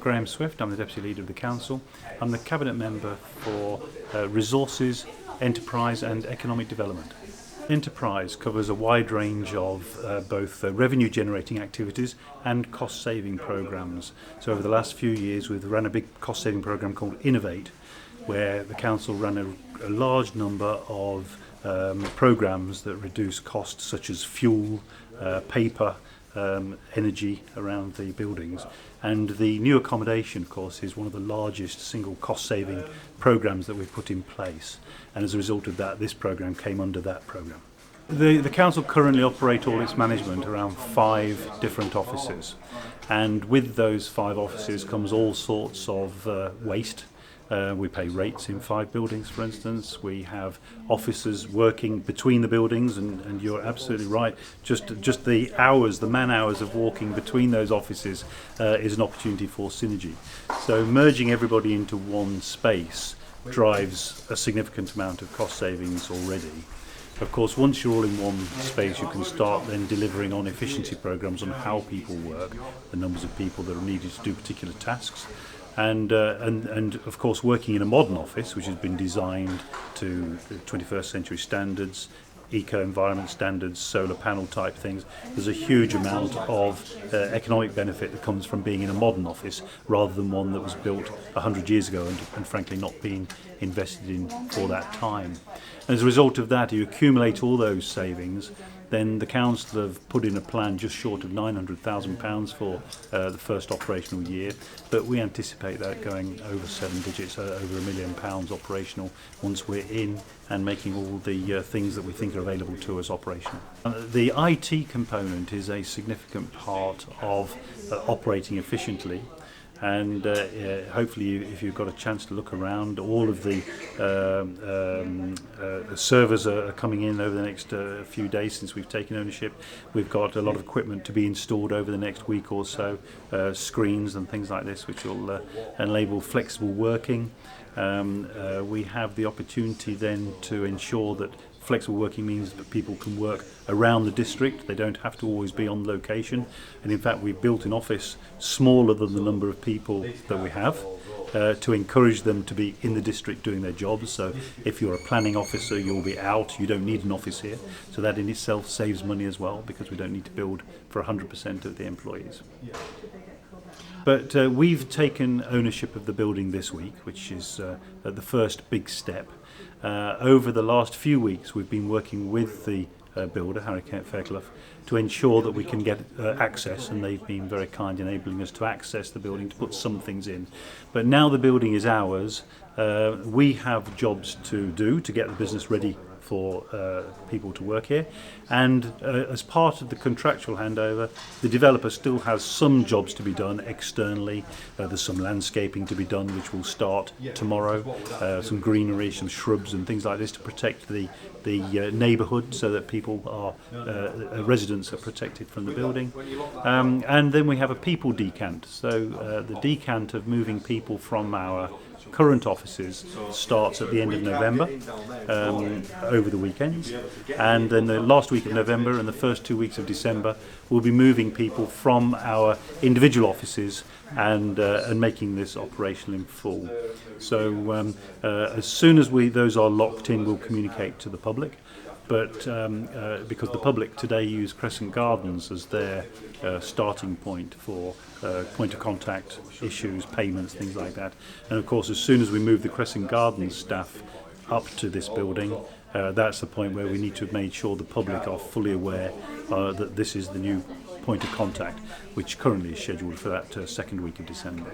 Graham Swift, I'm the Deputy Leader of the Council. I'm the Cabinet Member for Resources, Enterprise and Economic Development. Enterprise covers a wide range of both revenue generating activities and cost saving programmes. So over the last few years we've run a big cost saving programme called Innovate, where the Council ran a large number of programmes that reduce costs such as fuel, paper, energy around the buildings, and the new accommodation, of course, is one of the largest single cost-saving programmes that we've put in place, and as a result of that, this programme came under that programme. The council currently operate all its management around 5 different offices, and with those 5 offices comes all sorts of waste. We pay rates in 5 buildings, for instance. We have officers working between the buildings, and you're absolutely right. Just the hours, the man hours of walking between those offices is an opportunity for synergy. So merging everybody into one space drives a significant amount of cost savings already. Of course, once you're all in one space, you can start then delivering on efficiency programs on how people work, the numbers of people that are needed to do particular tasks. And of course, working in a modern office, which has been designed to 21st century standards, eco-environment standards, solar panel type things, there's a huge amount of economic benefit that comes from being in a modern office rather than one that was built 100 years ago and frankly not being invested in for that time. And as a result of that, you accumulate all those savings. Then the council have put in a plan just short of £900,000 for the first operational year, but we anticipate that going over 7 digits, over £1 million operational once we're in and making all the things that we think are available to us operational. The IT component is a significant part of operating efficiently. And hopefully, if you've got a chance to look around, all of the servers are coming in over the next few days since we've taken ownership. We've got a lot of equipment to be installed over the next week or so, screens and things like this, which will enable flexible working. We have the opportunity then to ensure that flexible working means that people can work around the district. They don't have to always be on location. And in fact, we've built an office smaller than the number of people that we have to encourage them to be in the district doing their jobs. So if you're a planning officer, you'll be out. You don't need an office here. So that in itself saves money as well, because we don't need to build for 100% of the employees. But we've taken ownership of the building this week, which is the first big step. Over the last few weeks, we've been working with the builder, Harrogate-Informer, to ensure that we can get access, and they've been very kind enabling us to access the building, to put some things in. But now the building is ours. We have jobs to do to get the business ready for people to work here, and as part of the contractual handover, the developer still has some jobs to be done externally. There's some landscaping to be done, which will start tomorrow, some greenery, some shrubs and things like this to protect the neighbourhood, so that people residents are protected from the building. And then we have a people decant, so the decant of moving people from our current offices starts at the end of November, over the weekends, and then the last week of November and the first 2 weeks of December we'll be moving people from our individual offices and making this operational in full. So as soon as those are locked in, we'll communicate to the public. But because the public today use Crescent Gardens as their starting point for point of contact issues, payments, things like that. And of course, as soon as we move the Crescent Gardens staff up to this building, that's the point where we need to have made sure the public are fully aware that this is the new point of contact, which currently is scheduled for that second week of December.